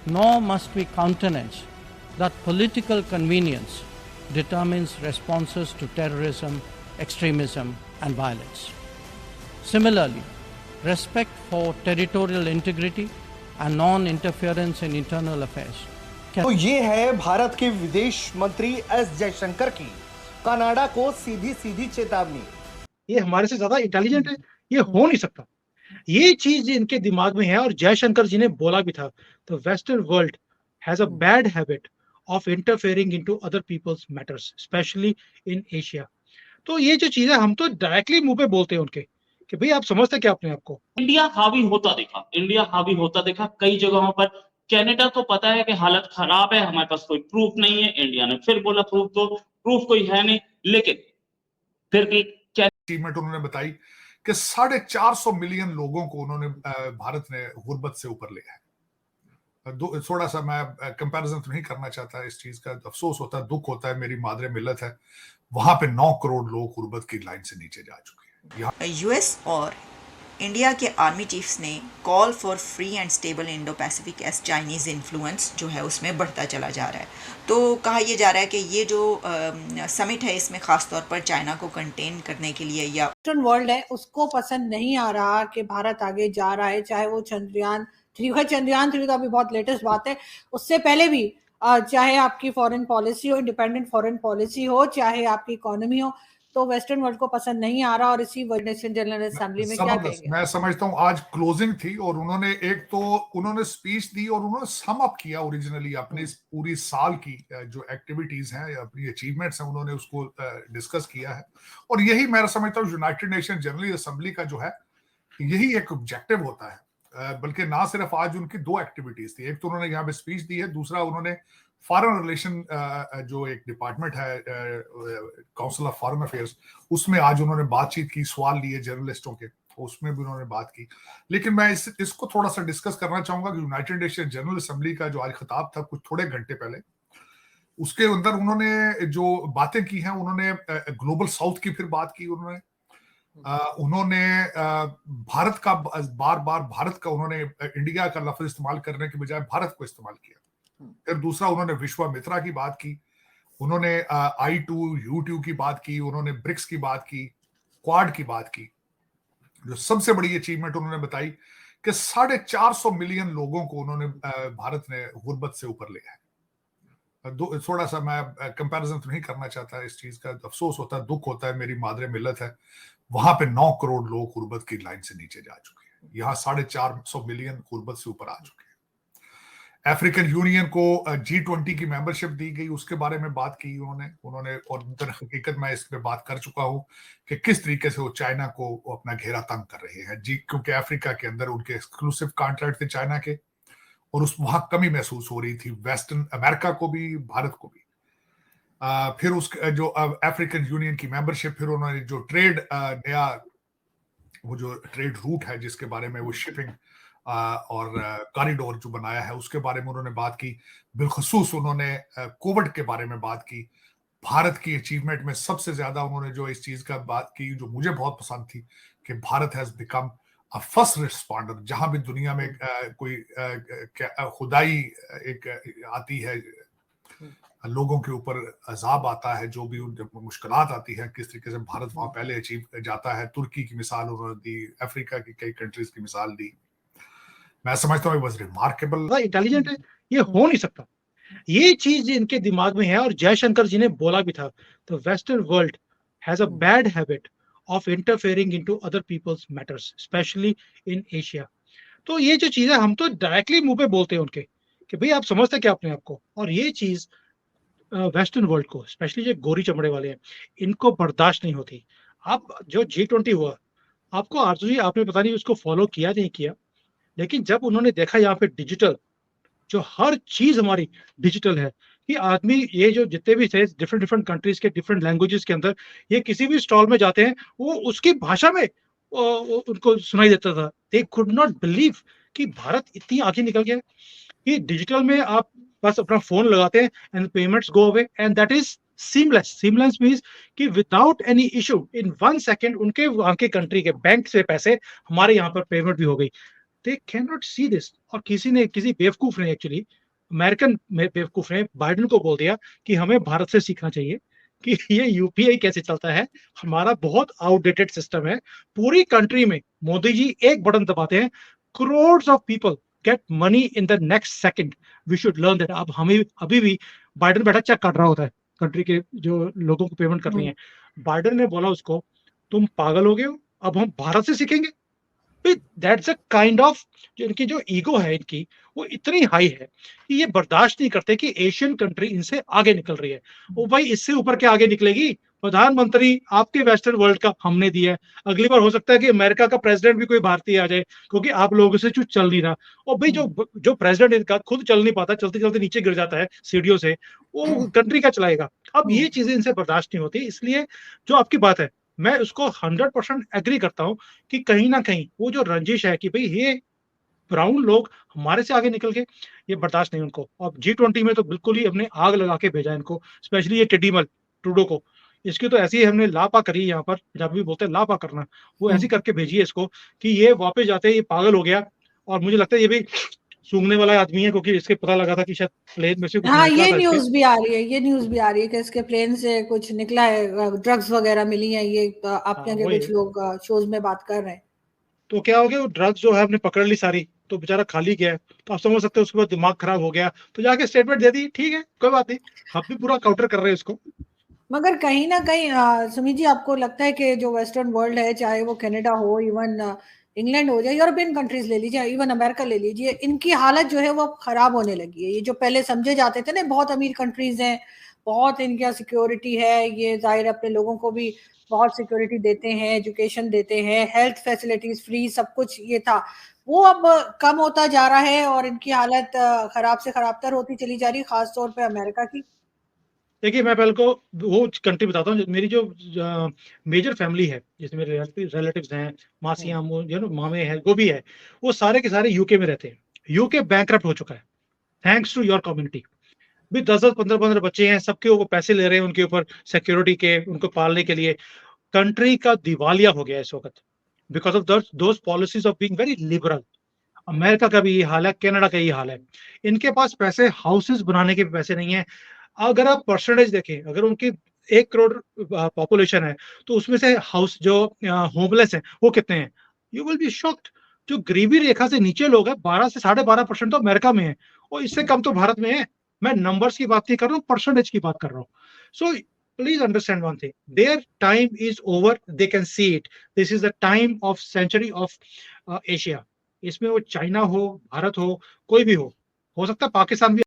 nor must we countenance that political convenience determines responses to terrorism, extremism, and violence. Similarly, respect for territorial integrity and non-interference in internal affairs. तो ये है भारत के विदेश मंत्री S Jaishankar की Canada को सीधी सीधी चेतावनी। ये हमारे से ज्यादा इंटेलिजेंट है, ये हो नहीं सकता। ये चीज इनके दिमाग में है और जयशंकर जी ने बोला भी था, तो western world has a bad habit of interfering into other people's matters, specially in Asia. तो ये जो चीज है हम तो डायरेक्टली मुंह पे बोलते हैं उनके कि भाई आप समझते क्या अपने आप को। इंडिया हावी होता देखा कई जगहों पर। कनाडा को पता है कि हालत खराब है, हमारे पास कोई प्रूफ नहीं है। इंडिया ने फिर बोला प्रूफ कोई है नहीं, लेकिन फिर भी अचीवमेंट उन्होंने बताई कि 450 मिलियन लोगों को उन्होंने भारत ने गुर्बत से ऊपर लिया है। थोड़ा सा मैं कंपैरिजन तो नहीं करना चाहता, इस चीज का अफसोस होता है, दुख होता है, मेरी मादरे मिल्लत है, वहां पे 9 करोड़ लोग गुर्बत की लाइन से नीचे जा चुके हैं। यूएस और इंडिया के आर्मी चीफ्स ने call for free and stable Indo Pacific S Chinese influence जो है उसमें बढ़ता चला जा रहा है। तो कहा यह जा रहा है कि ये जो समिट है इसमें ख़ास तौर पर चाइना को कंटेन करने के लिए या वेस्टर्न वर्ल्ड है उसको पसंद नहीं आ रहा कि भारत आगे जा रहा है, चाहे वो चंद्रयान 3 तो अभी बहुत लेटेस्ट बात है, उससे पहले भी चाहे आपकी फॉरेन पॉलिसी हो, इंडिपेंडेंट फॉरेन पॉलिसी हो, चाहे आपकी इकोनॉमी हो, तो वेस्टर्न वर्ल्ड को पसंद नहीं आ रहा। और इसी नेशन जनरल असेंबली में क्या कहेंगे? मैं समझता हूं आज क्लोजिंग थी और उन्होंने स्पीच दी और उन्होंने सम अप किया ओरिजिनली अपनी पूरी साल की जो एक्टिविटीज हैं, अपनी अचीवमेंट्स हैं, उन्होंने उसको डिस्कस किया है। और यही मैं समझता हूँ यूनाइटेड नेशन जनरल असेंबली का जो है यही एक ऑब्जेक्टिव होता है। बल्कि ना सिर्फ आज उनकी 2 एक्टिविटीज थी, एक तो उन्होंने यहाँ पे स्पीच दी है, दूसरा उन्होंने फॉरेन रिलेशन जो एक डिपार्टमेंट है काउंसिल ऑफ फॉरेन अफेयर्स, उसमें आज उन्होंने बातचीत की, सवाल लिए जर्नलिस्टों के, उसमें भी उन्होंने बात की। लेकिन मैं इसको थोड़ा सा डिस्कस करना चाहूंगा कि यूनाइटेड नेशन जनरल असेंबली का जो आज खिताब था कुछ थोड़े घंटे पहले, उसके अंदर उन्होंने जो बातें की हैं, उन्होंने ग्लोबल साउथ की फिर बात की, उन्होंने भारत का बार बार भारत का उन्होंने इंडिया का लफ्ज इस्तेमाल करने के बजाय भारत को इस्तेमाल किया। फिर दूसरा उन्होंने विश्वामित्रा की बात की, उन्होंने I2U2 की बात की, उन्होंने ब्रिक्स की बात की, क्वाड की बात की। जो सबसे बड़ी अचीवमेंट उन्होंने बताई कि 450 मिलियन लोगों को उन्होंने भारत ने गुर्बत से ऊपर लिया है। थोड़ा सा मैं कंपैरिजन तो नहीं करना चाहता, इस चीज का अफसोस होता है, दुख होता है, मेरी मादरे मिल्लत है, वहां पे 9 करोड़ लोग गुर्बत की लाइन से नीचे जा चुके हैं। यहाँ 450 मिलियन गुर्बत से ऊपर आ चुके हैं। अफ्रीकन यूनियन को G20 की मेंबरशिप दी गई, उसके बारे में बात की उन्होंने और दर हकीकत मैं इस पे बात कर चुका हूं कि किस तरीके से वो चाइना को अपना घेरा तंग कर रहे हैं क्योंकि अफ्रीका के अंदर उनके एक्सक्लूसिव कॉन्ट्रैक्ट थे चाइना के, और उस वहां कमी महसूस हो रही थी वेस्टर्न अमेरिका को भी, भारत को भी। फिर उसके जो अफ्रीकन यूनियन की मेंबरशिप, फिर उन्होंने जो ट्रेड नया वो जो ट्रेड रूट है जिसके बारे में वो शिपिंग और कॉरिडोर जो बनाया है उसके बारे में उन्होंने बात की। बिलखसूस उन्होंने कोविड के बारे में बात की। भारत की अचीवमेंट में सबसे ज्यादा उन्होंने जो इस चीज का बात की जो मुझे बहुत पसंद थी कि Bharat has become a first responder. जहां भी दुनिया में कोई खुदाई एक आती है, लोगों के ऊपर अजाब आता है, जो भी मुश्किलात आती है, किस तरीके से भारत वहां पहले अचीव जाता है। तुर्की की मिसाल उन्होंने दी, अफ्रीका की कई कंट्रीज की मिसाल दी। मैं समझता हूँ रिमार्केबल, इंटेलिजेंट है, ये हो नहीं सकता। ये चीज इनके दिमाग में है और जयशंकर जी ने बोला भी था, तो western world has a bad habit of interfering into other people's matters, specially in Asia. तो ये जो चीज है हम तो डायरेक्टली मुंह पे बोलते हैं उनके कि भाई आप समझते क्या अपने आप को। और ये चीज वेस्टर्न वर्ल्ड को, स्पेशली जो गोरी चमड़े वाले हैं, इनको बर्दाश्त नहीं होती। आप जो G20 हुआ, आपको आरजू जी आपने पता नहीं उसको फॉलो किया नहीं किया, लेकिन जब उन्होंने देखा यहाँ पे डिजिटल, जो हर चीज हमारी डिजिटल है, कि आदमी ये जो जितने भी थे डिफरेंट कंट्रीज के डिफरेंट लैंग्वेजेस के अंदर, ये किसी भी स्टॉल में जाते हैं वो उसकी भाषा में उनको सुनाई देता था। दे कुड नॉट बिलीव कि भारत इतनी आगे निकल गया कि डिजिटल में आप बस अपना फोन लगाते हैं and payments go away and that is seamless means कि without any issue in 1 second उनके वहां के कंट्री के बैंक से पैसे हमारे यहाँ पर पेमेंट भी हो गई। They can not see this. और किसी बेवकूफ ने, एक्चुअली अमेरिकन बेवकूफ ने बाइडेन को बोल दिया कि हमें भारत से सीखना चाहिए कि ये यूपीआई कैसे चलता है, हमारा बहुत आउटडेटेड सिस्टम है। पूरी कंट्री में मोदी जी एक बटन दबाते हैं, crores of people get money in the next second. We should learn that. अब हमें अभी भी बाइडेन बैठा चेक काट रहा होता है कंट्री के जो लोगों को पेमेंट करनी है। बाइडेन ने बोला उसको, तुम पागल हो गए हो, अब हम भारत से सीखेंगे। दैट्स अ काइंड ऑफ, जो इनकी जो ईगो है इनकी, वो इतनी हाई है कि ये बर्दाश्त नहीं करते कि एशियन कंट्री इनसे आगे निकल रही है। वो भाई इससे ऊपर क्या आगे निकलेगी? प्रधानमंत्री आपके वेस्टर्न वर्ल्ड का हमने दिया है, अगली बार हो सकता है कि अमेरिका का प्रेसिडेंट भी कोई भारतीय आ जाए, क्योंकि आप लोगों से कुछ चल नहीं रहा। और भाई जो प्रेसिडेंट इनका खुद चल नहीं पाता, चलते चलते नीचे गिर जाता है सीढ़ियों से, वो कंट्री का चलाएगा? अब ये चीजें इनसे बर्दाश्त नहीं होती। इसलिए जो आपकी बात है, मैं उसको 100% एग्री करता हूं कि कहीं ना कहीं वो जो रंजिश है कि भाई ये ब्राउन लोग हमारे से आगे निकल गए, ये बर्दाश्त नहीं उनको। अब G20 में तो बिल्कुल ही हमने आग लगा के भेजा इनको, स्पेशली ये टिड्डीमल ट्रूडो को। इसकी तो ऐसी हमने लापा करी, यहाँ पर पंजाबी बोलते हैं लापा करना, वो ऐसी करके भेजी है इसको कि ये वापस जाते ये पागल हो गया। और मुझे लगता है ये भी सूंघने वाला आदमी है, क्योंकि इसके पता लगा था कि शायद प्लेन में से कुछ हाँ, निकला ये था इसके। न्यूज भी आ रही है, ये न्यूज भी आ रही है कि इसके प्लेन से कुछ निकला है, ड्रग्स वगैरह मिली है। ये आपके आगे वही। कुछ लोग शोज में बात कर रहे हैं। तो क्या हो गया, वो ड्रग्स जो है हमने पकड़ ली सारी, तो बेचारा खाली गया है। तो आप समझ सकते हो उसके बाद दिमाग खराब हो गया, तो जाके स्टेटमेंट दे दी, ठीक है कोई बात नहीं, हम भी पूरा काउंटर कर रहे हैं इसको। मगर कहीं ना कहीं सुमित जी, आपको लगता है कि जो वेस्टर्न वर्ल्ड है, चाहे वो कनाडा हो, इवन इंग्लैंड हो जाए, यूरोपियन कंट्रीज ले लीजिए, इवन अमेरिका ले लीजिए, इनकी हालत जो है वो खराब होने लगी है। ये जो पहले समझे जाते थे ना, बहुत अमीर कंट्रीज हैं, बहुत इनके यहाँ सिक्योरिटी है, ये जाहिर है अपने लोगों को भी बहुत सिक्योरिटी देते हैं, एजुकेशन देते हैं, हेल्थ फैसिलिटीज फ्री, सब कुछ ये था, वो अब कम होता जा रहा है और इनकी हालत खराब से खराबतर होती चली जा रही है, खासतौर पर अमेरिका की। देखिए मैं पहले को वो कंट्री बताता हूँ। मेरी जो मेजर फैमिली है, जिसमें मेरे रिलेटिव्स हैं, मासियाँ, मामे हैं, वो भी है, वो सारे के सारे यूके में रहते हैं। यूके बैंकरप्ट हो चुका है थैंक्स टू योर कम्युनिटी। भी 10-10, 15-15 बच्चे हैं, सबके ऊपर पैसे ले रहे हैं उनके ऊपर सिक्योरिटी के, उनको पालने के लिए। कंट्री का दिवालिया हो गया इस वक्त because of those policies of being very liberal. America का भी ये हाल है, कनाडा का ये हाल है। इनके पास पैसे हाउसेस बनाने के पैसे नहीं है। अगर आप परसेंटेज देखें, अगर उनकी 1 करोड़ पॉपुलेशन है, तो उसमें से हाउस जो होमलेस है वो कितने हैं? You will be shocked. जो गरीबी रेखा से नीचे लोग हैं, 12 से 12.5% तो अमेरिका में है, और इससे कम तो भारत में है। मैं नंबर्स की बात नहीं कर रहा हूँ, परसेंटेज की बात कर रहा हूँ। सो please understand one thing, their time is over, they can see it. This is the time of century of Asia. इसमें वो चाइना हो, भारत हो, कोई भी हो सकता है पाकिस्तान भी